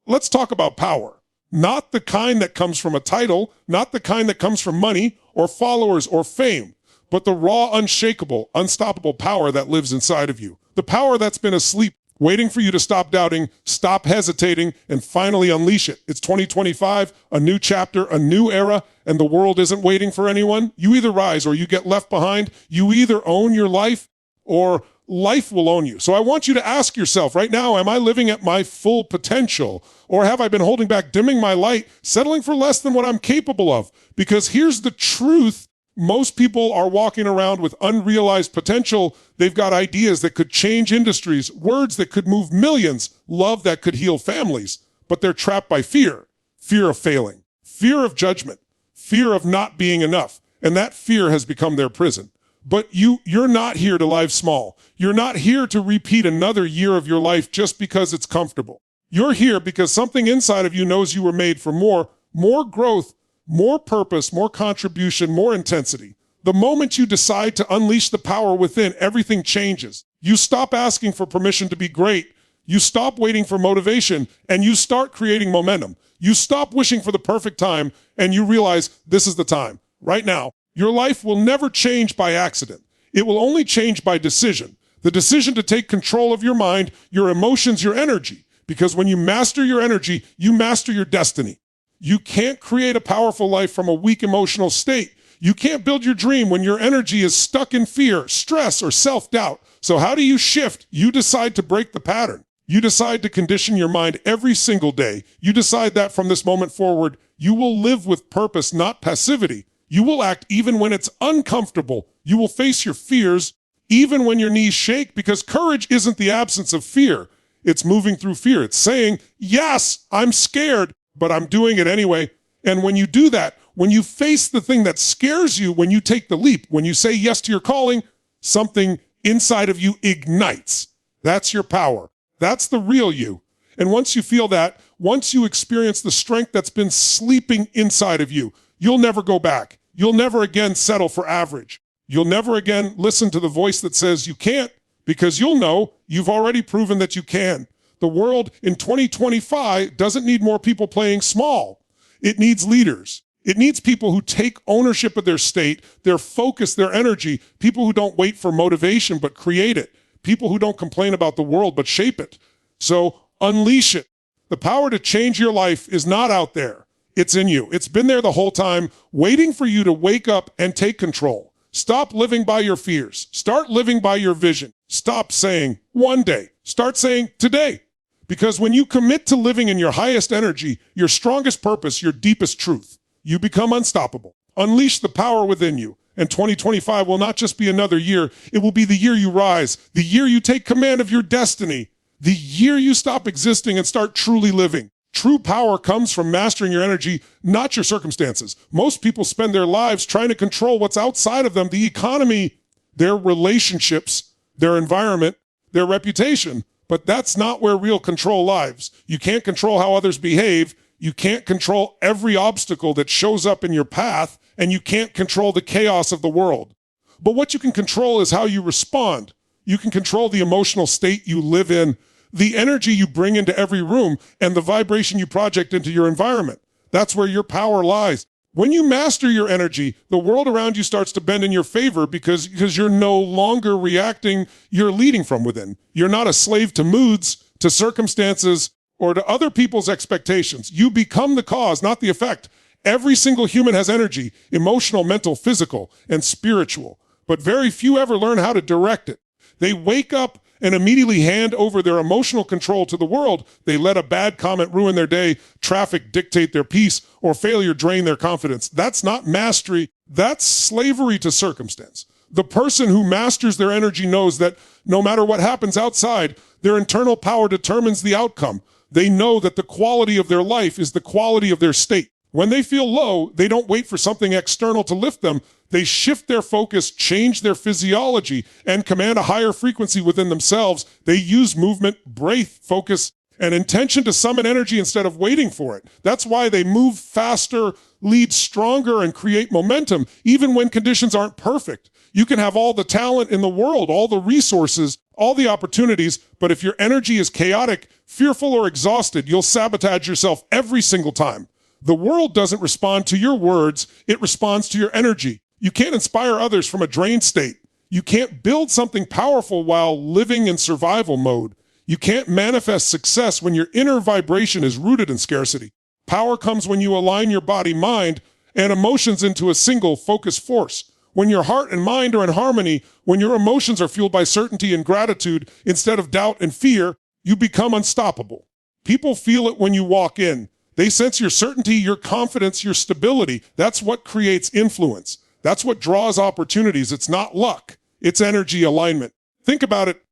let's talk about power. Not the kind that comes from a title, not the kind that comes from money or followers or fame, but the raw, unshakable, unstoppable power that lives inside of you. The power that's been asleep, waiting for you to stop doubting, stop hesitating, and finally unleash it. It's 2025, a new chapter, a new era, and the world isn't waiting for anyone. You either rise or you get left behind. You either own your life or life will own you. So I want you to ask yourself right now, am I living at my full potential? Or have I been holding back, dimming my light, settling for less than what I'm capable of? Because here's the truth. Most people are walking around with unrealized potential. They've got ideas that could change industries, words that could move millions, love that could heal families, but they're trapped by fear. Fear of failing, fear of judgment, fear of not being enough. And that fear has become their prison. But you're not here to live small. You're not here to repeat another year of your life just because it's comfortable. You're here because something inside of you knows you were made for more growth, more purpose, more contribution, more intensity. The moment you decide to unleash the power within, everything changes. You stop asking for permission to be great. You stop waiting for motivation, and you start creating momentum. You stop wishing for the perfect time, and you realize this is the time, right now. Your life will never change by accident. It will only change by decision. The decision to take control of your mind, your emotions, your energy. Because when you master your energy, you master your destiny. You can't create a powerful life from a weak emotional state. You can't build your dream when your energy is stuck in fear, stress, or self-doubt. So how do you shift? You decide to break the pattern. You decide to condition your mind every single day. You decide that from this moment forward, you will live with purpose, not passivity. You will act even when it's uncomfortable. You will face your fears even when your knees shake, because courage isn't the absence of fear. It's moving through fear. It's saying, yes, I'm scared, but I'm doing it anyway. And when you do that, when you face the thing that scares you, when you take the leap, when you say yes to your calling, something inside of you ignites. That's your power. That's the real you. And once you feel that, once you experience the strength that's been sleeping inside of you, you'll never go back. You'll never again settle for average. You'll never again listen to the voice that says you can't, because you'll know you've already proven that you can. The world in 2025 doesn't need more people playing small. It needs leaders. It needs people who take ownership of their state, their focus, their energy, people who don't wait for motivation but create it, people who don't complain about the world but shape it. So unleash it. The power to change your life is not out there. It's in you. It's been there the whole time, waiting for you to wake up and take control. Stop living by your fears. Start living by your vision. Stop saying one day. Start saying today. Because when you commit to living in your highest energy, your strongest purpose, your deepest truth, you become unstoppable. Unleash the power within you. And 2025 will not just be another year. It will be the year you rise, the year you take command of your destiny, the year you stop existing and start truly living. True power comes from mastering your energy, not your circumstances. Most people spend their lives trying to control what's outside of them, the economy, their relationships, their environment, their reputation. But that's not where real control lies. You can't control how others behave. You can't control every obstacle that shows up in your path, and you can't control the chaos of the world. But what you can control is how you respond. You can control the emotional state you live in, the energy you bring into every room, and the vibration you project into your environment. That's where your power lies. When you master your energy, the world around you starts to bend in your favor because you're no longer reacting, you're leading from within. You're not a slave to moods, to circumstances, or to other people's expectations. You become the cause, not the effect. Every single human has energy, emotional, mental, physical, and spiritual. But very few ever learn how to direct it. They wake up and immediately hand over their emotional control to the world. They let a bad comment ruin their day, traffic dictate their peace, or failure drain their confidence. That's not mastery. That's slavery to circumstance. The person who masters their energy knows that no matter what happens outside, their internal power determines the outcome. They know that the quality of their life is the quality of their state. When they feel low, they don't wait for something external to lift them. They shift their focus, change their physiology, and command a higher frequency within themselves. They use movement, breath, focus, and intention to summon energy instead of waiting for it. That's why they move faster, lead stronger, and create momentum, even when conditions aren't perfect. You can have all the talent in the world, all the resources, all the opportunities, but if your energy is chaotic, fearful, or exhausted, you'll sabotage yourself every single time. The world doesn't respond to your words, it responds to your energy. You can't inspire others from a drained state. You can't build something powerful while living in survival mode. You can't manifest success when your inner vibration is rooted in scarcity. Power comes when you align your body, mind, and emotions into a single focused force. When your heart and mind are in harmony, when your emotions are fueled by certainty and gratitude instead of doubt and fear, you become unstoppable. People feel it when you walk in. They sense your certainty, your confidence, your stability. That's what creates influence. That's what draws opportunities. It's not luck. It's energy alignment. Think about it.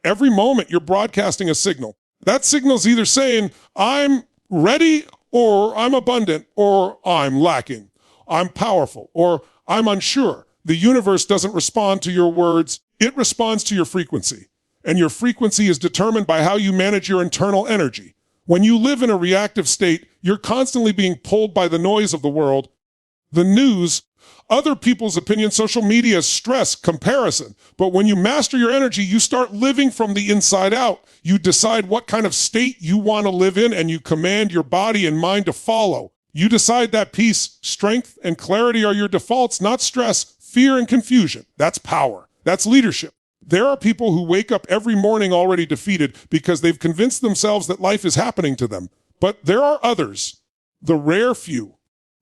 Every moment you're broadcasting a signal. That signal's either saying, I'm ready, or I'm abundant, or I'm lacking. I'm powerful, or I'm unsure. The universe doesn't respond to your words. It responds to your frequency. And your frequency is determined by how you manage your internal energy. When you live in a reactive state, you're constantly being pulled by the noise of the world, the news, other people's opinions, social media, stress, comparison. But when you master your energy, you start living from the inside out. You decide what kind of state you want to live in, and you command your body and mind to follow. You decide that peace, strength, and clarity are your defaults, not stress, fear, and confusion. That's power. That's leadership. There are people who wake up every morning already defeated because they've convinced themselves that life is happening to them. But there are others, the rare few,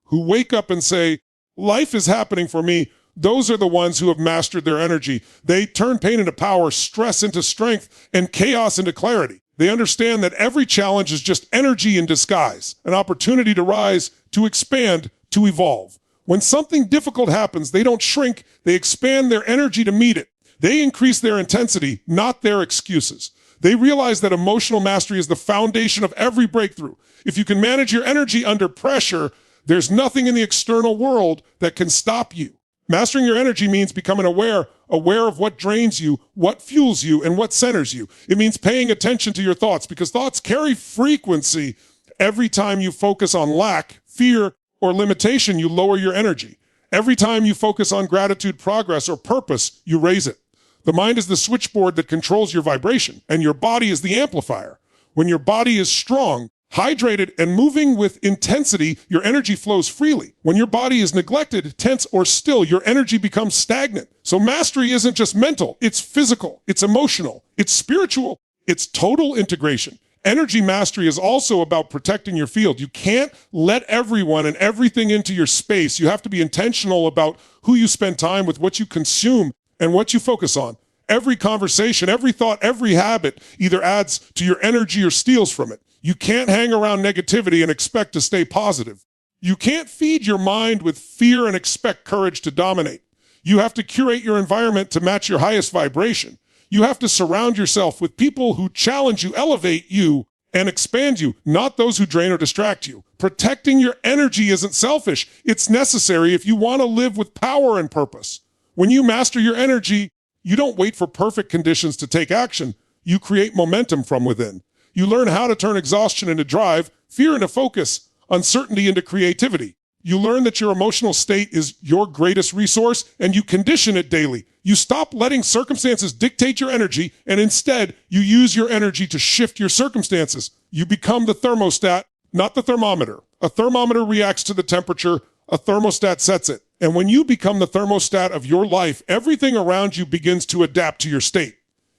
who wake up and say, life is happening for me. Those are the ones who have mastered their energy. They turn pain into power, stress into strength, and chaos into clarity. They understand that every challenge is just energy in disguise, an opportunity to rise, to expand, to evolve. When something difficult happens, they don't shrink, they expand their energy to meet it. They increase their intensity, not their excuses. They realize that emotional mastery is the foundation of every breakthrough. If you can manage your energy under pressure, there's nothing in the external world that can stop you. Mastering your energy means becoming aware of what drains you, what fuels you, and what centers you. It means paying attention to your thoughts, because thoughts carry frequency. Every time you focus on lack, fear, or limitation, you lower your energy. Every time you focus on gratitude, progress, or purpose, you raise it. The mind is the switchboard that controls your vibration, and your body is the amplifier. When your body is strong, hydrated, and moving with intensity, your energy flows freely. When your body is neglected, tense, or still, your energy becomes stagnant. So mastery isn't just mental, it's physical, it's emotional, it's spiritual, it's total integration. Energy mastery is also about protecting your field. You can't let everyone and everything into your space. You have to be intentional about who you spend time with, what you consume, and what you focus on. Every conversation, every thought, every habit either adds to your energy or steals from it. You can't hang around negativity and expect to stay positive. You can't feed your mind with fear and expect courage to dominate. You have to curate your environment to match your highest vibration. You have to surround yourself with people who challenge you, elevate you, and expand you, not those who drain or distract you. Protecting your energy isn't selfish. It's necessary if you want to live with power and purpose. When you master your energy, you don't wait for perfect conditions to take action. You create momentum from within. You learn how to turn exhaustion into drive, fear into focus, uncertainty into creativity. You learn that your emotional state is your greatest resource, and you condition it daily. You stop letting circumstances dictate your energy, and instead, you use your energy to shift your circumstances. You become the thermostat, not the thermometer. A thermometer reacts to the temperature, a thermostat sets it. And when you become the thermostat of your life, everything around you begins to adapt to your state.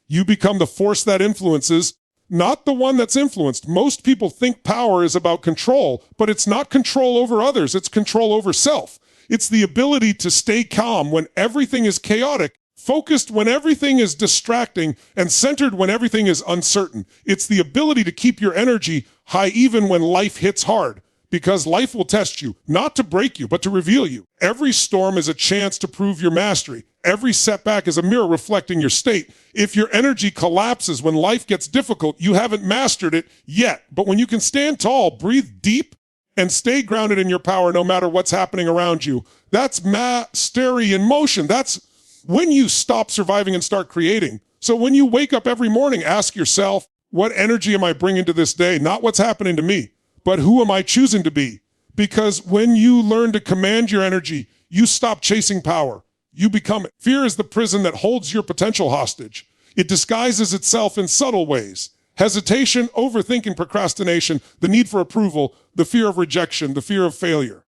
You become the force that influences, not the one that's influenced. Most people think power is about control, but it's not control over others, it's control over self. It's the ability to stay calm when everything is chaotic, focused when everything is distracting, and centered when everything is uncertain. It's the ability to keep your energy high even when life hits hard, because life will test you, not to break you, but to reveal you. Every storm is a chance to prove your mastery. Every setback is a mirror reflecting your state. If your energy collapses when life gets difficult, you haven't mastered it yet. But when you can stand tall, breathe deep, and stay grounded in your power no matter what's happening around you, that's mastery in motion. That's when you stop surviving and start creating. So when you wake up every morning, ask yourself, what energy am I bringing to this day? Not what's happening to me, but who am I choosing to be? Because when you learn to command your energy, you stop chasing power. You become it. Fear is the prison that holds your potential hostage. It disguises itself in subtle ways. Hesitation, overthinking, procrastination, the need for approval, the fear of rejection, the fear of failure.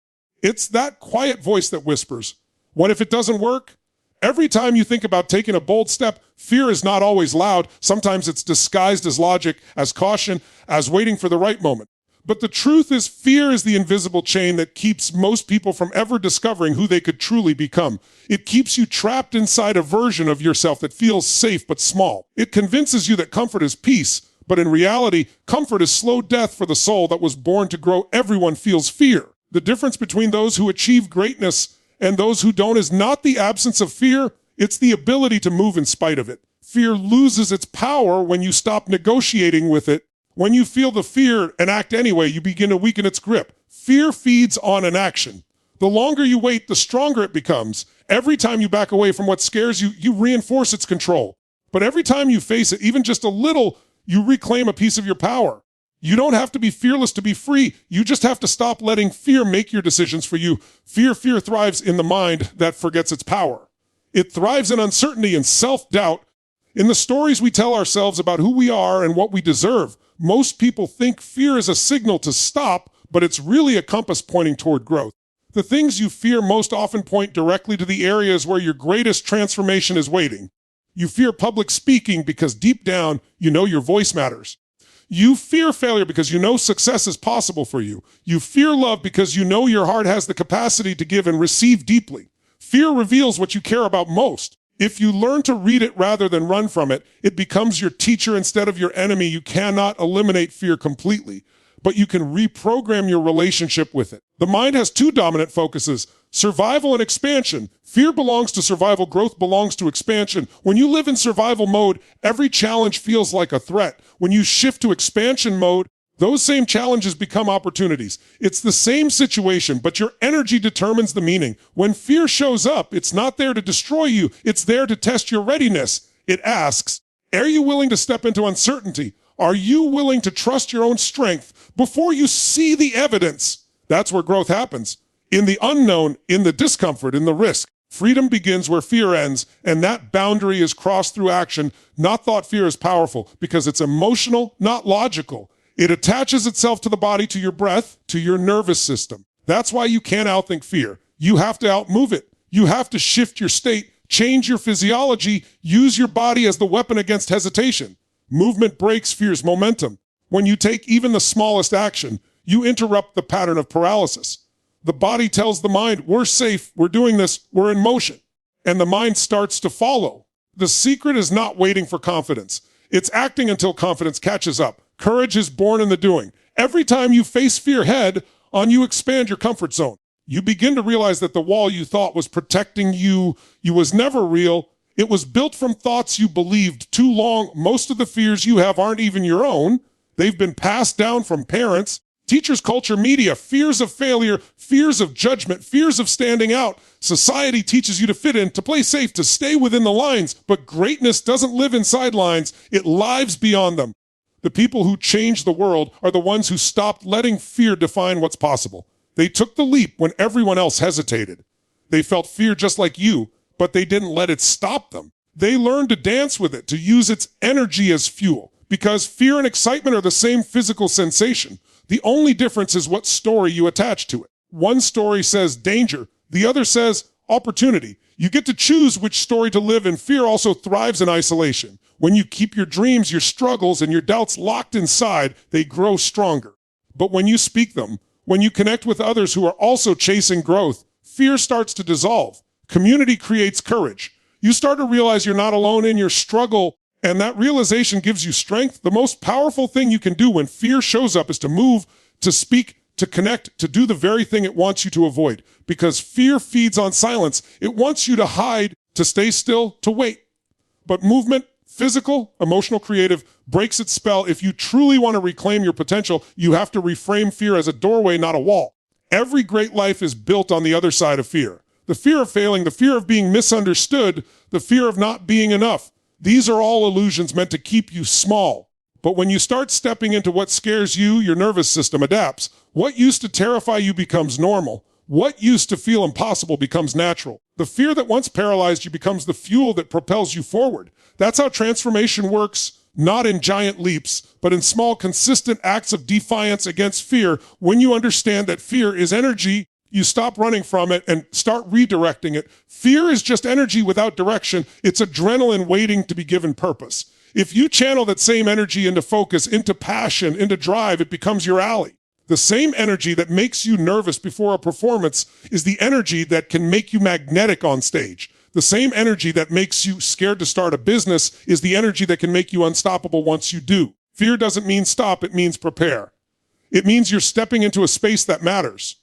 It's that quiet voice that whispers, what if it doesn't work? Every time you think about taking a bold step, fear is not always loud. Sometimes it's disguised as logic, as caution, as waiting for the right moment. But the truth is, fear is the invisible chain that keeps most people from ever discovering who they could truly become. It keeps you trapped inside a version of yourself that feels safe but small. It convinces you that comfort is peace, but in reality, comfort is slow death for the soul that was born to grow. Everyone feels fear. The difference between those who achieve greatness and those who don't is not the absence of fear, it's the ability to move in spite of it. Fear loses its power when you stop negotiating with it. When you feel the fear and act anyway, you begin to weaken its grip. Fear feeds on inaction. The longer you wait, the stronger it becomes. Every time you back away from what scares you, you reinforce its control. But every time you face it, even just a little, you reclaim a piece of your power. You don't have to be fearless to be free. You just have to stop letting fear make your decisions for you. Fear thrives in the mind that forgets its power. It thrives in uncertainty and self-doubt. In the stories we tell ourselves about who we are and what we deserve, most people think fear is a signal to stop, but it's really a compass pointing toward growth. The things you fear most often point directly to the areas where your greatest transformation is waiting. You fear public speaking because deep down, you know your voice matters. You fear failure because you know success is possible for you. You fear love because you know your heart has the capacity to give and receive deeply. Fear reveals what you care about most. If you learn to read it rather than run from it, it becomes your teacher instead of your enemy. You cannot eliminate fear completely, but you can reprogram your relationship with it. The mind has two dominant focuses, survival and expansion. Fear belongs to survival, growth belongs to expansion. When you live in survival mode, every challenge feels like a threat. When you shift to expansion mode, those same challenges become opportunities. It's the same situation, but your energy determines the meaning. When fear shows up, it's not there to destroy you. It's there to test your readiness. It asks, are you willing to step into uncertainty? Are you willing to trust your own strength before you see the evidence? That's where growth happens. In the unknown, in the discomfort, in the risk. Freedom begins where fear ends, and that boundary is crossed through action, not thought. Fear is powerful because it's emotional, not logical. It attaches itself to the body, to your breath, to your nervous system. That's why you can't outthink fear. You have to outmove it. You have to shift your state, change your physiology, use your body as the weapon against hesitation. Movement breaks fear's momentum. When you take even the smallest action, you interrupt the pattern of paralysis. The body tells the mind, we're safe, we're doing this, we're in motion. And the mind starts to follow. The secret is not waiting for confidence. It's acting until confidence catches up. Courage is born in the doing. Every time you face fear head on, you expand your comfort zone. You begin to realize that the wall you thought was protecting you was never real. It was built from thoughts you believed too long. Most of the fears you have aren't even your own. They've been passed down from parents, teachers, culture, media, fears of failure, fears of judgment, fears of standing out. Society teaches you to fit in, to play safe, to stay within the lines. But greatness doesn't live inside lines. It lives beyond them. The people who change the world are the ones who stopped letting fear define what's possible. They took the leap when everyone else hesitated. They felt fear just like you, but they didn't let it stop them. They learned to dance with it, to use its energy as fuel, because fear and excitement are the same physical sensation. The only difference is what story you attach to it. One story says danger, the other says opportunity. You get to choose which story to live in. Fear also thrives in isolation. When you keep your dreams, your struggles, and your doubts locked inside, they grow stronger. But when you speak them, when you connect with others who are also chasing growth, fear starts to dissolve. Community creates courage. You start to realize you're not alone in your struggle, and that realization gives you strength. The most powerful thing you can do when fear shows up is to move, to speak, to connect, to do the very thing it wants you to avoid. Because fear feeds on silence. It wants you to hide, to stay still, to wait. But movement, physical, emotional, creative, breaks its spell. If you truly want to reclaim your potential, you have to reframe fear as a doorway, not a wall. Every great life is built on the other side of fear. The fear of failing, the fear of being misunderstood, the fear of not being enough. These are all illusions meant to keep you small. But when you start stepping into what scares you, your nervous system adapts. What used to terrify you becomes normal. What used to feel impossible becomes natural. The fear that once paralyzed you becomes the fuel that propels you forward. That's how transformation works, not in giant leaps, but in small, consistent acts of defiance against fear. When you understand that fear is energy, you stop running from it and start redirecting it. Fear is just energy without direction. It's adrenaline waiting to be given purpose. If you channel that same energy into focus, into passion, into drive, it becomes your ally. The same energy that makes you nervous before a performance is the energy that can make you magnetic on stage. The same energy that makes you scared to start a business is the energy that can make you unstoppable once you do. Fear doesn't mean stop, it means prepare. It means you're stepping into a space that matters.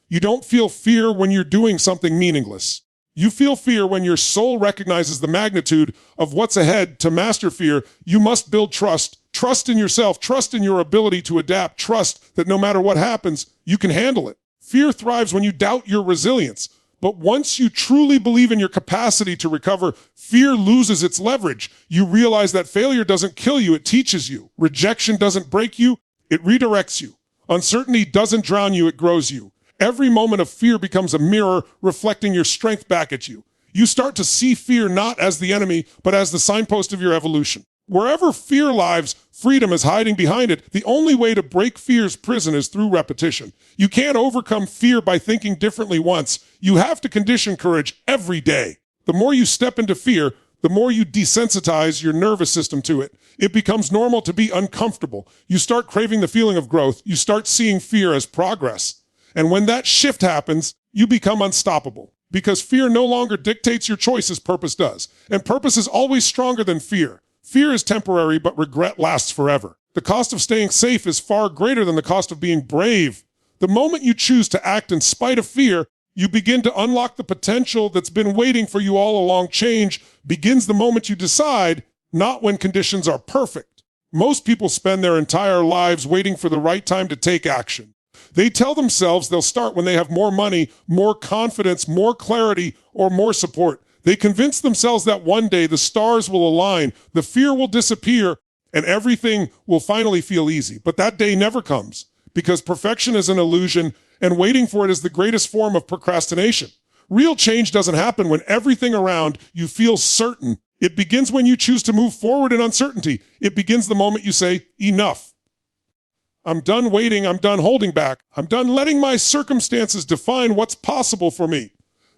You don't feel fear when you're doing something meaningless. You feel fear when your soul recognizes the magnitude of what's ahead. To master fear, you must build trust. Trust in yourself, trust in your ability to adapt, trust that no matter what happens, you can handle it. Fear thrives when you doubt your resilience. But once you truly believe in your capacity to recover, fear loses its leverage. You realize that failure doesn't kill you, it teaches you. Rejection doesn't break you, it redirects you. Uncertainty doesn't drown you, it grows you. Every moment of fear becomes a mirror reflecting your strength back at you. You start to see fear not as the enemy, but as the signpost of your evolution. Wherever fear lives, freedom is hiding behind it. The only way to break fear's prison is through repetition. You can't overcome fear by thinking differently once. You have to condition courage every day. The more you step into fear, the more you desensitize your nervous system to it. It becomes normal to be uncomfortable. You start craving the feeling of growth. You start seeing fear as progress. And when that shift happens, you become unstoppable. Because fear no longer dictates your choices, purpose does. And purpose is always stronger than fear. Fear is temporary, but regret lasts forever. The cost of staying safe is far greater than the cost of being brave. The moment you choose to act in spite of fear, you begin to unlock the potential that's been waiting for you all along. Change begins the moment you decide, not when conditions are perfect. Most people spend their entire lives waiting for the right time to take action. They tell themselves they'll start when they have more money, more confidence, more clarity, or more support. They convince themselves that one day the stars will align, the fear will disappear, and everything will finally feel easy. But that day never comes, because perfection is an illusion, and waiting for it is the greatest form of procrastination. Real change doesn't happen when everything around you feels certain. It begins when you choose to move forward in uncertainty. It begins the moment you say, enough. I'm done waiting, I'm done holding back. I'm done letting my circumstances define what's possible for me.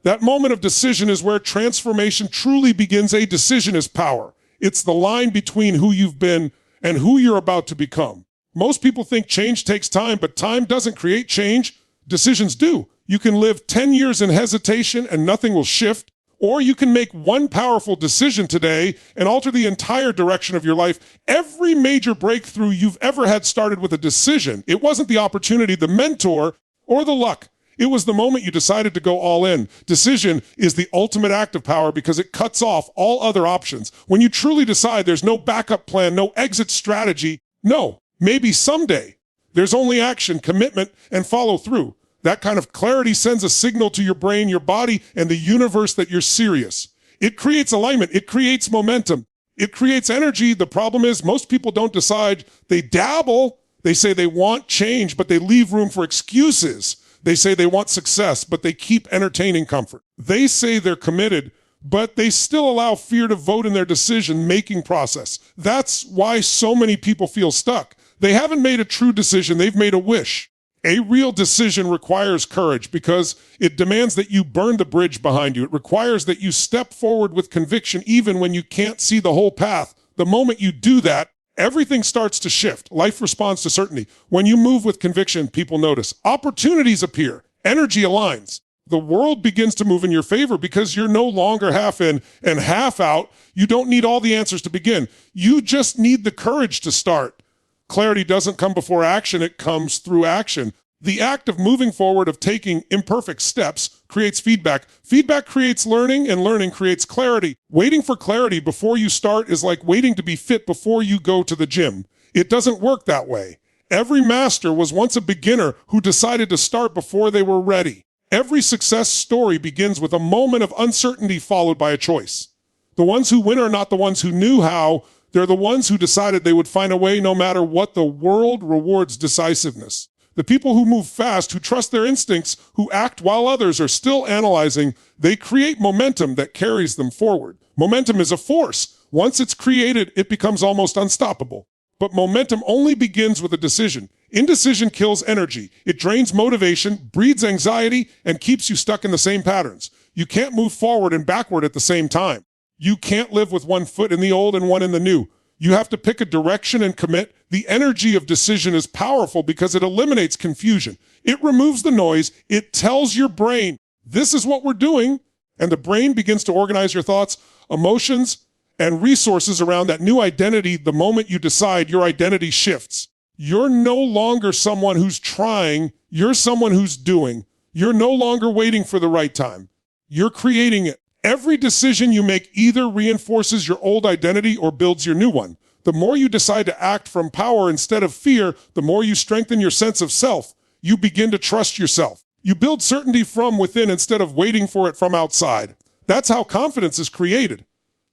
That moment of decision is where transformation truly begins. A decision is power. It's the line between who you've been and who you're about to become. Most people think change takes time, but time doesn't create change. Decisions do. You can live 10 years in hesitation and nothing will shift. Or you can make one powerful decision today and alter the entire direction of your life. Every major breakthrough you've ever had started with a decision. It wasn't the opportunity, the mentor, or the luck. It was the moment you decided to go all in. Decision is the ultimate act of power because it cuts off all other options. When you truly decide there's no backup plan, no exit strategy, no, maybe someday. There's only action, commitment, and follow through. That kind of clarity sends a signal to your brain, your body, and the universe that you're serious. It creates alignment. It creates momentum. It creates energy. The problem is most people don't decide. They dabble. They say they want change, but they leave room for excuses. They say they want success, but they keep entertaining comfort. They say they're committed, but they still allow fear to vote in their decision-making process. That's why so many people feel stuck. They haven't made a true decision. They've made a wish. A real decision requires courage because it demands that you burn the bridge behind you. It requires that you step forward with conviction even when you can't see the whole path. The moment you do that, everything starts to shift. Life responds to certainty. When you move with conviction, people notice. Opportunities appear. Energy aligns. The world begins to move in your favor because you're no longer half in and half out. You don't need all the answers to begin. You just need the courage to start. Clarity doesn't come before action, it comes through action. The act of moving forward, of taking imperfect steps, creates feedback. Feedback creates learning, and learning creates clarity. Waiting for clarity before you start is like waiting to be fit before you go to the gym. It doesn't work that way. Every master was once a beginner who decided to start before they were ready. Every success story begins with a moment of uncertainty followed by a choice. The ones who win are not the ones who knew how. They're the ones who decided they would find a way no matter what. The world rewards decisiveness. The people who move fast, who trust their instincts, who act while others are still analyzing, they create momentum that carries them forward. Momentum is a force. Once it's created, it becomes almost unstoppable. But momentum only begins with a decision. Indecision kills energy. It drains motivation, breeds anxiety, and keeps you stuck in the same patterns. You can't move forward and backward at the same time. You can't live with one foot in the old and one in the new. You have to pick a direction and commit. The energy of decision is powerful because it eliminates confusion. It removes the noise. It tells your brain, this is what we're doing. And the brain begins to organize your thoughts, emotions, and resources around that new identity. The moment you decide, your identity shifts. You're no longer someone who's trying. You're someone who's doing. You're no longer waiting for the right time. You're creating it. Every decision you make either reinforces your old identity or builds your new one. The more you decide to act from power instead of fear, the more you strengthen your sense of self. You begin to trust yourself. You build certainty from within instead of waiting for it from outside. That's how confidence is created.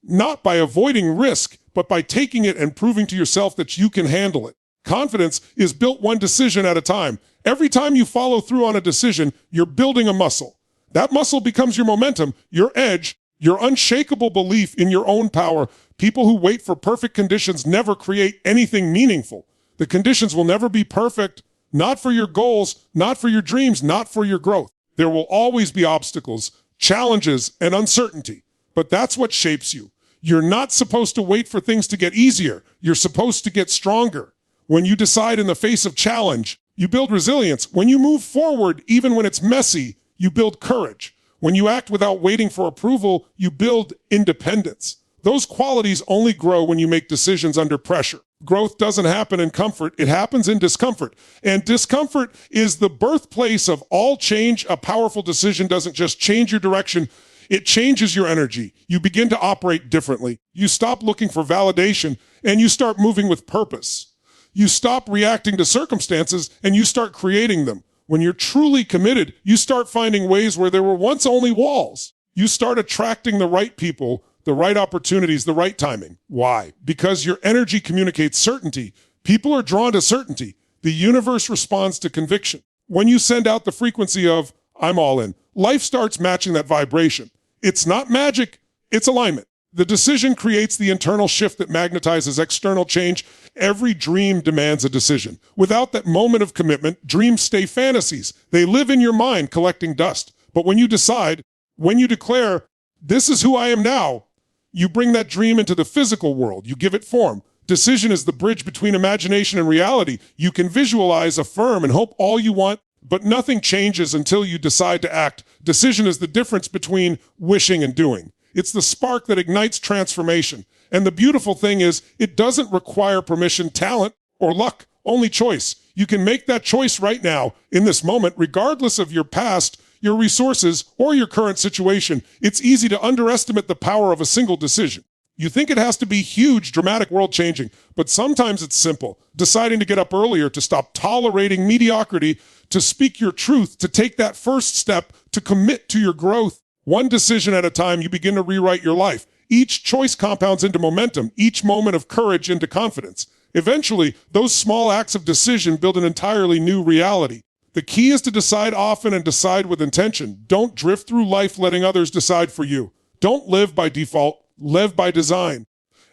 Not by avoiding risk, but by taking it and proving to yourself that you can handle it. Confidence is built one decision at a time. Every time you follow through on a decision, you're building a muscle. That muscle becomes your momentum, your edge, your unshakable belief in your own power. People who wait for perfect conditions never create anything meaningful. The conditions will never be perfect, not for your goals, not for your dreams, not for your growth. There will always be obstacles, challenges, and uncertainty. But that's what shapes you. You're not supposed to wait for things to get easier. You're supposed to get stronger. When you decide in the face of challenge, you build resilience. When you move forward, even when it's messy, you build courage. When you act without waiting for approval, you build independence. Those qualities only grow when you make decisions under pressure. Growth doesn't happen in comfort. It happens in discomfort. And discomfort is the birthplace of all change. A powerful decision doesn't just change your direction. It changes your energy. You begin to operate differently. You stop looking for validation and you start moving with purpose. You stop reacting to circumstances and you start creating them. When you're truly committed, you start finding ways where there were once only walls. You start attracting the right people, the right opportunities, the right timing. Why? Because your energy communicates certainty. People are drawn to certainty. The universe responds to conviction. When you send out the frequency of, I'm all in, life starts matching that vibration. It's not magic, it's alignment. The decision creates the internal shift that magnetizes external change. Every dream demands a decision. Without that moment of commitment, dreams stay fantasies. They live in your mind, collecting dust. But when you decide, when you declare, this is who I am now, you bring that dream into the physical world. You give it form. Decision is the bridge between imagination and reality. You can visualize, affirm, and hope all you want, but nothing changes until you decide to act. Decision is the difference between wishing and doing. It's the spark that ignites transformation. And the beautiful thing is, it doesn't require permission, talent, or luck, only choice. You can make that choice right now, in this moment, regardless of your past, your resources, or your current situation. It's easy to underestimate the power of a single decision. You think it has to be huge, dramatic, world-changing, but sometimes it's simple. Deciding to get up earlier, to stop tolerating mediocrity, to speak your truth, to take that first step, to commit to your growth. One decision at a time, you begin to rewrite your life. Each choice compounds into momentum, each moment of courage into confidence. Eventually, those small acts of decision build an entirely new reality. The key is to decide often and decide with intention. Don't drift through life letting others decide for you. Don't live by default, live by design.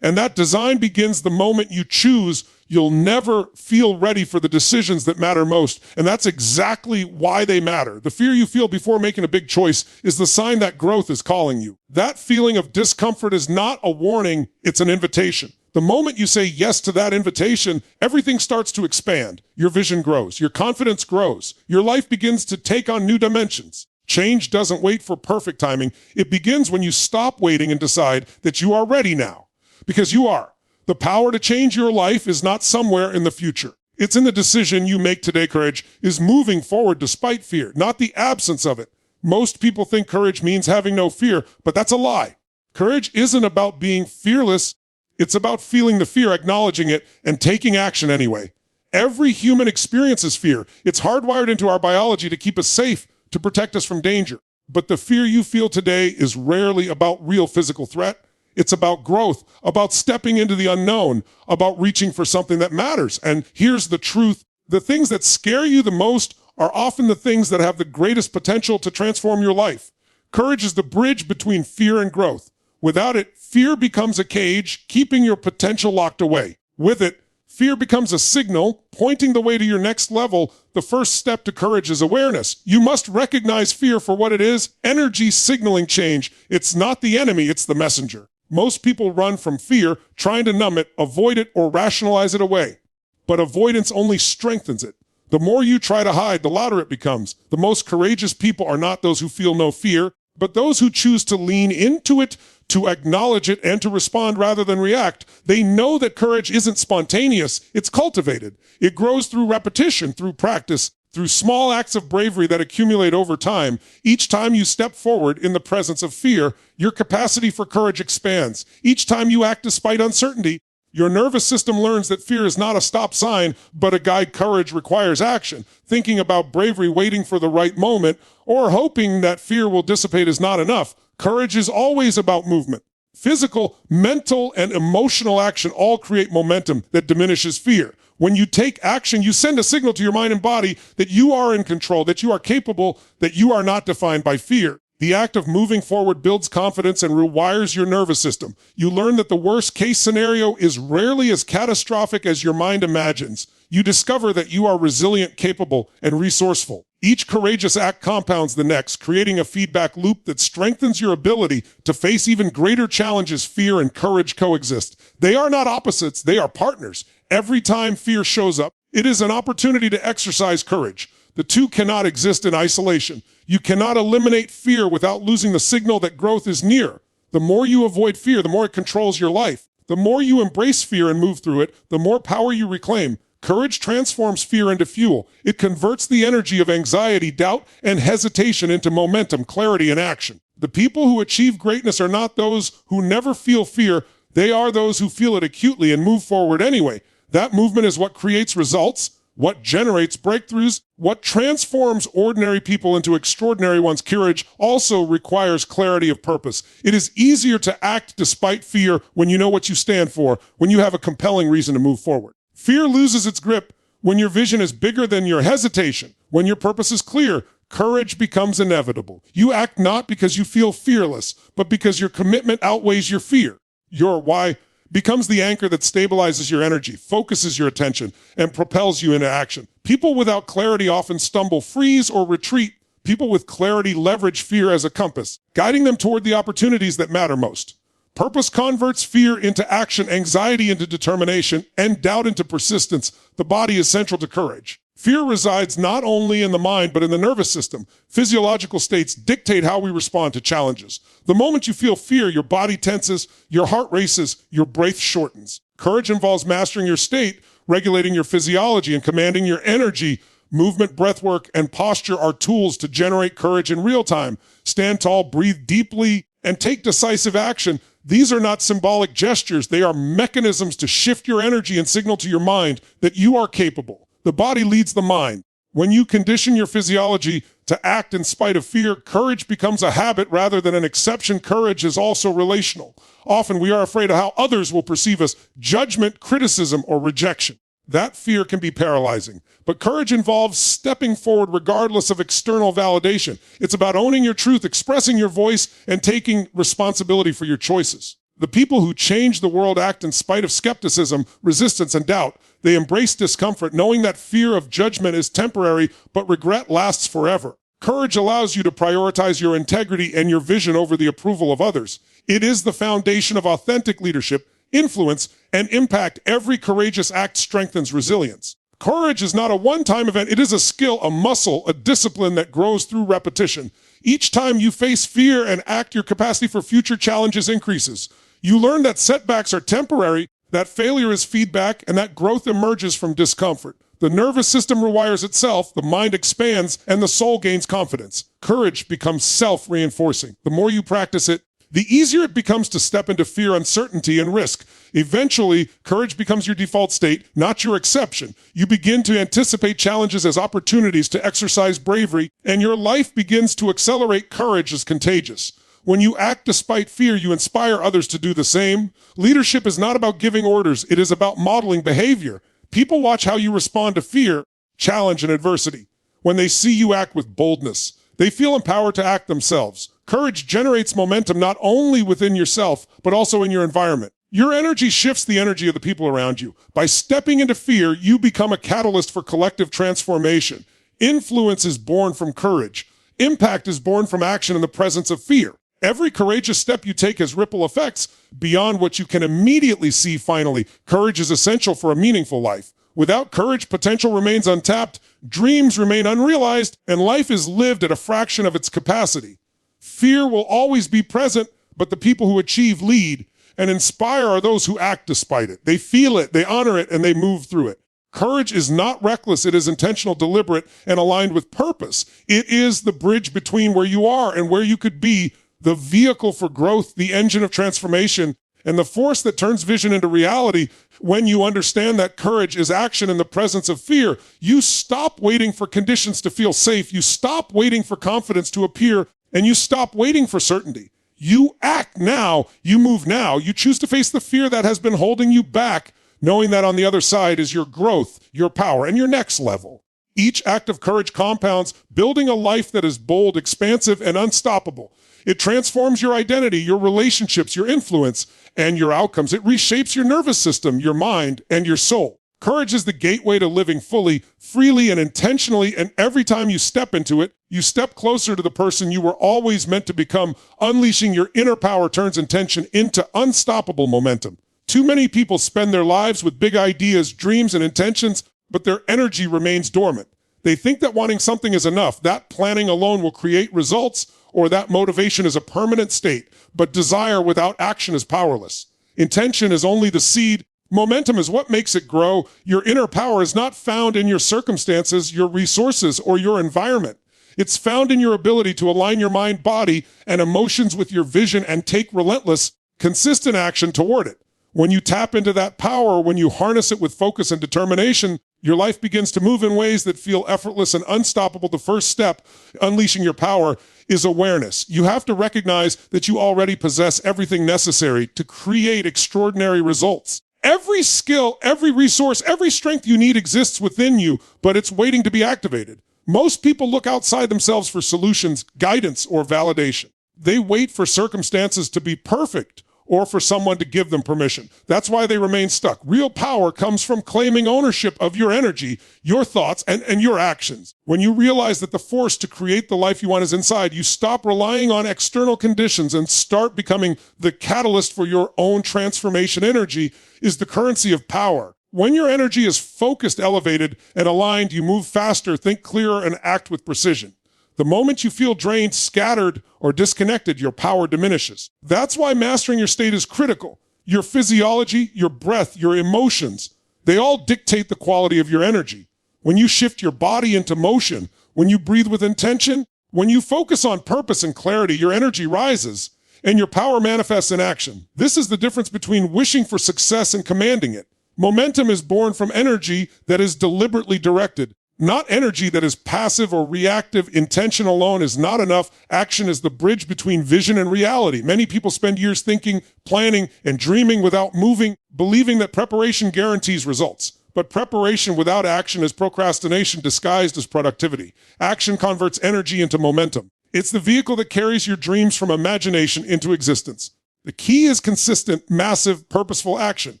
And that design begins the moment you choose. You'll never feel ready for the decisions that matter most. And that's exactly why they matter. The fear you feel before making a big choice is the sign that growth is calling you. That feeling of discomfort is not a warning, it's an invitation. The moment you say yes to that invitation, everything starts to expand. Your vision grows, your confidence grows, your life begins to take on new dimensions. Change doesn't wait for perfect timing. It begins when you stop waiting and decide that you are ready now. Because you are. The power to change your life is not somewhere in the future. It's in the decision you make today. Courage is moving forward despite fear, not the absence of it. Most people think courage means having no fear, but that's a lie. Courage isn't about being fearless. It's about feeling the fear, acknowledging it, and taking action anyway. Every human experiences fear. It's hardwired into our biology to keep us safe, to protect us from danger. But the fear you feel today is rarely about real physical threat. It's about growth, about stepping into the unknown, about reaching for something that matters. And here's the truth. The things that scare you the most are often the things that have the greatest potential to transform your life. Courage is the bridge between fear and growth. Without it, fear becomes a cage, keeping your potential locked away. With it, fear becomes a signal, pointing the way to your next level. The first step to courage is awareness. You must recognize fear for what it is, energy signaling change. It's not the enemy, it's the messenger. Most people run from fear, trying to numb it, avoid it, or rationalize it away. But avoidance only strengthens it. The more you try to hide, the louder it becomes. The most courageous people are not those who feel no fear, but those who choose to lean into it, to acknowledge it, and to respond rather than react. They know that courage isn't spontaneous, it's cultivated. It grows through repetition, through practice, through small acts of bravery that accumulate over time. Each time you step forward in the presence of fear, your capacity for courage expands. Each time you act despite uncertainty, your nervous system learns that fear is not a stop sign, but a guide. Courage requires action. Thinking about bravery, waiting for the right moment, or hoping that fear will dissipate is not enough. Courage is always about movement. Physical, mental, and emotional action all create momentum that diminishes fear. When you take action, you send a signal to your mind and body that you are in control, that you are capable, that you are not defined by fear. The act of moving forward builds confidence and rewires your nervous system. You learn that the worst case scenario is rarely as catastrophic as your mind imagines. You discover that you are resilient, capable, and resourceful. Each courageous act compounds the next, creating a feedback loop that strengthens your ability to face even greater challenges. Fear and courage coexist. They are not opposites, they are partners. Every time fear shows up, it is an opportunity to exercise courage. The two cannot exist in isolation. You cannot eliminate fear without losing the signal that growth is near. The more you avoid fear, the more it controls your life. The more you embrace fear and move through it, the more power you reclaim. Courage transforms fear into fuel. It converts the energy of anxiety, doubt, and hesitation into momentum, clarity, and action. The people who achieve greatness are not those who never feel fear. They are those who feel it acutely and move forward anyway. That movement is what creates results, what generates breakthroughs, what transforms ordinary people into extraordinary ones. Courage also requires clarity of purpose. It is easier to act despite fear when you know what you stand for, when you have a compelling reason to move forward. Fear loses its grip when your vision is bigger than your hesitation, when your purpose is clear. Courage becomes inevitable. You act not because you feel fearless, but because your commitment outweighs your fear. Your why becomes the anchor that stabilizes your energy, focuses your attention, and propels you into action. People without clarity often stumble, freeze, or retreat. People with clarity leverage fear as a compass, guiding them toward the opportunities that matter most. Purpose converts fear into action, anxiety into determination, and doubt into persistence. The body is central to courage. Fear resides not only in the mind, but in the nervous system. Physiological states dictate how we respond to challenges. The moment you feel fear, your body tenses, your heart races, your breath shortens. Courage involves mastering your state, regulating your physiology, and commanding your energy. Movement, breathwork, and posture are tools to generate courage in real time. Stand tall, breathe deeply, and take decisive action. These are not symbolic gestures. They are mechanisms to shift your energy and signal to your mind that you are capable. The body leads the mind. When you condition your physiology to act in spite of fear, courage becomes a habit rather than an exception. Courage is also relational. Often we are afraid of how others will perceive us, judgment, criticism, or rejection. That fear can be paralyzing. But courage involves stepping forward regardless of external validation. It's about owning your truth, expressing your voice, and taking responsibility for your choices. The people who change the world act in spite of skepticism, resistance, and doubt. They embrace discomfort, knowing that fear of judgment is temporary, but regret lasts forever. Courage allows you to prioritize your integrity and your vision over the approval of others. It is the foundation of authentic leadership, influence, and impact. Every courageous act strengthens resilience. Courage is not a one-time event. It is a skill, a muscle, a discipline that grows through repetition. Each time you face fear and act, your capacity for future challenges increases. You learn that setbacks are temporary, that failure is feedback, and that growth emerges from discomfort. The nervous system rewires itself, the mind expands, and the soul gains confidence. Courage becomes self-reinforcing. The more you practice it, the easier it becomes to step into fear, uncertainty, and risk. Eventually, courage becomes your default state, not your exception. You begin to anticipate challenges as opportunities to exercise bravery, and your life begins to accelerate. Courage is contagious. When you act despite fear, you inspire others to do the same. Leadership is not about giving orders. It is about modeling behavior. People watch how you respond to fear, challenge, and adversity. When they see you act with boldness, they feel empowered to act themselves. Courage generates momentum not only within yourself, but also in your environment. Your energy shifts the energy of the people around you. By stepping into fear, you become a catalyst for collective transformation. Influence is born from courage. Impact is born from action in the presence of fear. Every courageous step you take has ripple effects beyond what you can immediately see. Finally, courage is essential for a meaningful life. Without courage, potential remains untapped, dreams remain unrealized, and life is lived at a fraction of its capacity. Fear will always be present, but the people who achieve, lead, and inspire are those who act despite it. They feel it, they honor it, and they move through it. Courage is not reckless. It is intentional, deliberate, and aligned with purpose. It is the bridge between where you are and where you could be, the vehicle for growth, the engine of transformation, and the force that turns vision into reality. When you understand that courage is action in the presence of fear, you stop waiting for conditions to feel safe. You stop waiting for confidence to appear, and you stop waiting for certainty. You act now, you move now, you choose to face the fear that has been holding you back, knowing that on the other side is your growth, your power, and your next level. Each act of courage compounds, building a life that is bold, expansive, and unstoppable. It transforms your identity, your relationships, your influence, and your outcomes. It reshapes your nervous system, your mind, and your soul. Courage is the gateway to living fully, freely, and intentionally, and every time you step into it, you step closer to the person you were always meant to become. Unleashing your inner power turns intention into unstoppable momentum. Too many people spend their lives with big ideas, dreams, and intentions, but their energy remains dormant. They think that wanting something is enough, that planning alone will create results, or that motivation is a permanent state, but desire without action is powerless. Intention is only the seed. Momentum is what makes it grow. Your inner power is not found in your circumstances, your resources, or your environment. It's found in your ability to align your mind, body, and emotions with your vision and take relentless, consistent action toward it. When you tap into that power, when you harness it with focus and determination, your life begins to move in ways that feel effortless and unstoppable. The first step, unleashing your power, is awareness. You have to recognize that you already possess everything necessary to create extraordinary results. Every skill, every resource, every strength you need exists within you, but it's waiting to be activated. Most people look outside themselves for solutions, guidance, or validation. They wait for circumstances to be perfect or for someone to give them permission. That's why they remain stuck. Real power comes from claiming ownership of your energy, your thoughts, and your actions. When you realize that the force to create the life you want is inside, you stop relying on external conditions and start becoming the catalyst for your own transformation. Energy is the currency of power. When your energy is focused, elevated, and aligned, you move faster, think clearer, and act with precision. The moment you feel drained, scattered, or disconnected, your power diminishes. That's why mastering your state is critical. Your physiology, your breath, your emotions, they all dictate the quality of your energy. When you shift your body into motion, when you breathe with intention, when you focus on purpose and clarity, your energy rises and your power manifests in action. This is the difference between wishing for success and commanding it. Momentum is born from energy that is deliberately directed. Not energy that is passive or reactive. Intention alone is not enough. Action is the bridge between vision and reality. Many people spend years thinking, planning, and dreaming without moving, believing that preparation guarantees results. But preparation without action is procrastination disguised as productivity. Action converts energy into momentum. It's the vehicle that carries your dreams from imagination into existence. The key is consistent, massive, purposeful action.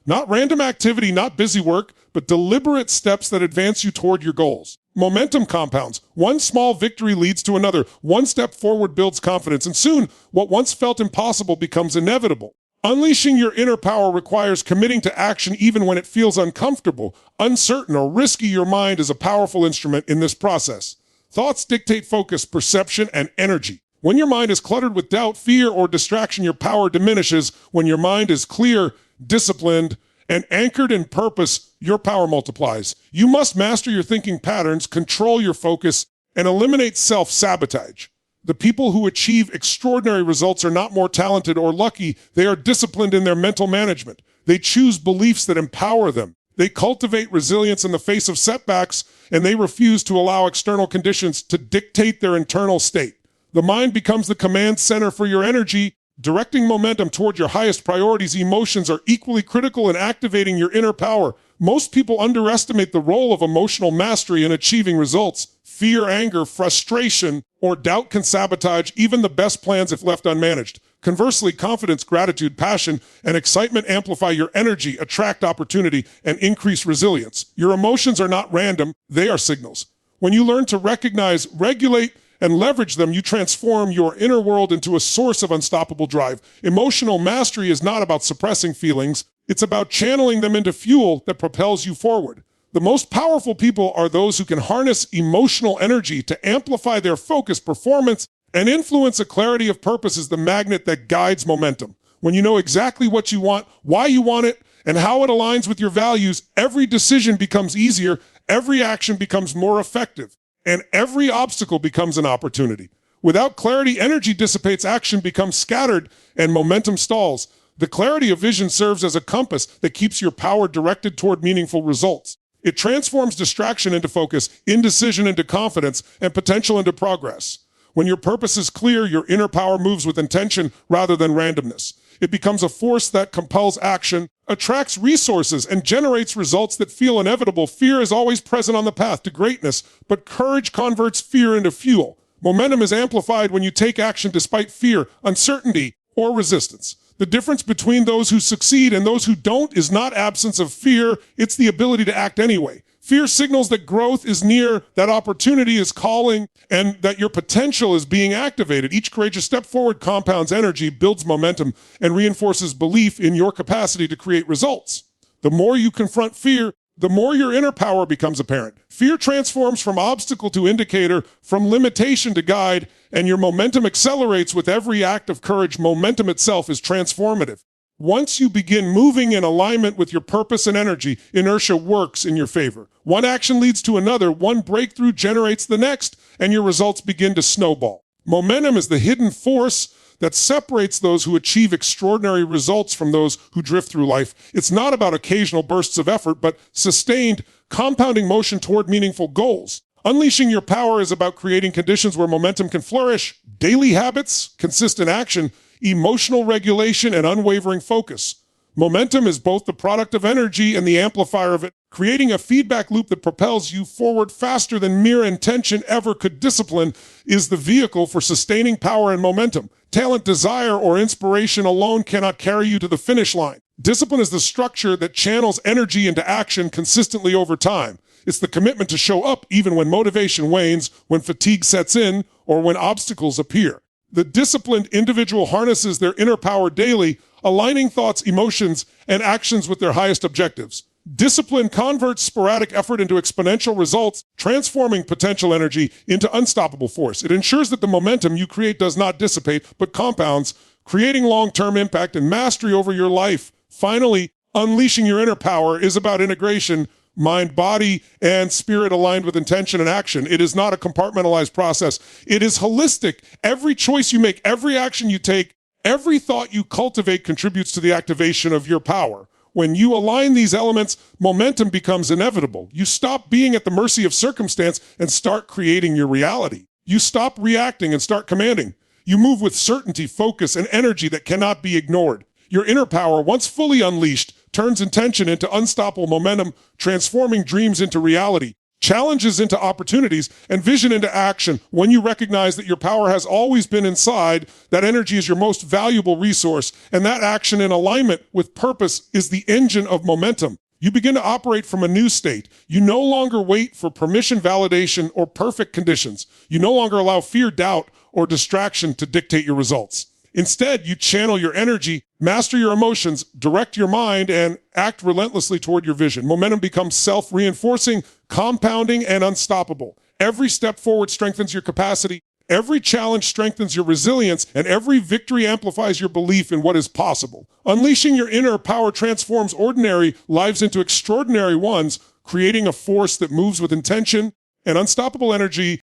Not random activity, not busy work, but deliberate steps that advance you toward your goals. Momentum compounds. One small victory leads to another. One step forward builds confidence, and soon, what once felt impossible becomes inevitable. Unleashing your inner power requires committing to action even when it feels uncomfortable, uncertain, or risky. Your mind is a powerful instrument in this process. Thoughts dictate focus, perception, and energy. When your mind is cluttered with doubt, fear, or distraction, your power diminishes. When your mind is clear, disciplined, and anchored in purpose, your power multiplies. You must master your thinking patterns, control your focus, and eliminate self-sabotage. The people who achieve extraordinary results are not more talented or lucky. They are disciplined in their mental management. They choose beliefs that empower them. They cultivate resilience in the face of setbacks, and they refuse to allow external conditions to dictate their internal state. The mind becomes the command center for your energy, directing momentum toward your highest priorities. Emotions are equally critical in activating your inner power. Most people underestimate the role of emotional mastery in achieving results. Fear, anger, frustration, or doubt can sabotage even the best plans if left unmanaged. Conversely, confidence, gratitude, passion, and excitement amplify your energy, attract opportunity, and increase resilience. Your emotions are not random, they are signals. When you learn to recognize, regulate, and leverage them, you transform your inner world into a source of unstoppable drive. Emotional mastery is not about suppressing feelings, it's about channeling them into fuel that propels you forward. The most powerful people are those who can harness emotional energy to amplify their focus, performance, and influence. A clarity of purpose is the magnet that guides momentum. When you know exactly what you want, why you want it, and how it aligns with your values, every decision becomes easier, every action becomes more effective, and every obstacle becomes an opportunity. Without clarity, energy dissipates, action becomes scattered, and momentum stalls. The clarity of vision serves as a compass that keeps your power directed toward meaningful results. It transforms distraction into focus, indecision into confidence, and potential into progress. When your purpose is clear, your inner power moves with intention rather than randomness. It becomes a force that compels action, attracts resources, and generates results that feel inevitable. Fear is always present on the path to greatness, but courage converts fear into fuel. Momentum is amplified when you take action despite fear, uncertainty, or resistance. The difference between those who succeed and those who don't is not absence of fear, it's the ability to act anyway. Fear signals that growth is near, that opportunity is calling, and that your potential is being activated. Each courageous step forward compounds energy, builds momentum, and reinforces belief in your capacity to create results. The more you confront fear, the more your inner power becomes apparent. Fear transforms from obstacle to indicator, from limitation to guide, and your momentum accelerates with every act of courage. Momentum itself is transformative. Once you begin moving in alignment with your purpose and energy, inertia works in your favor. One action leads to another, one breakthrough generates the next, and your results begin to snowball. Momentum is the hidden force that separates those who achieve extraordinary results from those who drift through life. It's not about occasional bursts of effort, but sustained, compounding motion toward meaningful goals. Unleashing your power is about creating conditions where momentum can flourish. Daily habits, consistent action, emotional regulation, and unwavering focus. Momentum is both the product of energy and the amplifier of it, creating a feedback loop that propels you forward faster than mere intention ever could. Discipline is the vehicle for sustaining power and momentum. Talent, desire, or inspiration alone cannot carry you to the finish line. Discipline is the structure that channels energy into action consistently over time. It's the commitment to show up even when motivation wanes, when fatigue sets in, or when obstacles appear. The disciplined individual harnesses their inner power daily, aligning thoughts, emotions, and actions with their highest objectives. Discipline converts sporadic effort into exponential results, transforming potential energy into unstoppable force. It ensures that the momentum you create does not dissipate, but compounds, creating long-term impact and mastery over your life. Finally, unleashing your inner power is about integration, mind, body, and spirit aligned with intention and action. It is not a compartmentalized process. It is holistic. Every choice you make, every action you take, every thought you cultivate contributes to the activation of your power. When you align these elements, momentum becomes inevitable. You stop being at the mercy of circumstance and start creating your reality. You stop reacting and start commanding. You move with certainty, focus, and energy that cannot be ignored. Your inner power, once fully unleashed, turns intention into unstoppable momentum, transforming dreams into reality, challenges into opportunities, and vision into action. When you recognize that your power has always been inside, that energy is your most valuable resource, and that action in alignment with purpose is the engine of momentum. You begin to operate from a new state. You no longer wait for permission, validation, or perfect conditions. You no longer allow fear, doubt, or distraction to dictate your results. Instead, you channel your energy, master your emotions, direct your mind, and act relentlessly toward your vision. Momentum becomes self-reinforcing, compounding, and unstoppable. Every step forward strengthens your capacity, every challenge strengthens your resilience, and every victory amplifies your belief in what is possible. Unleashing your inner power transforms ordinary lives into extraordinary ones, creating a force that moves with intention and unstoppable energy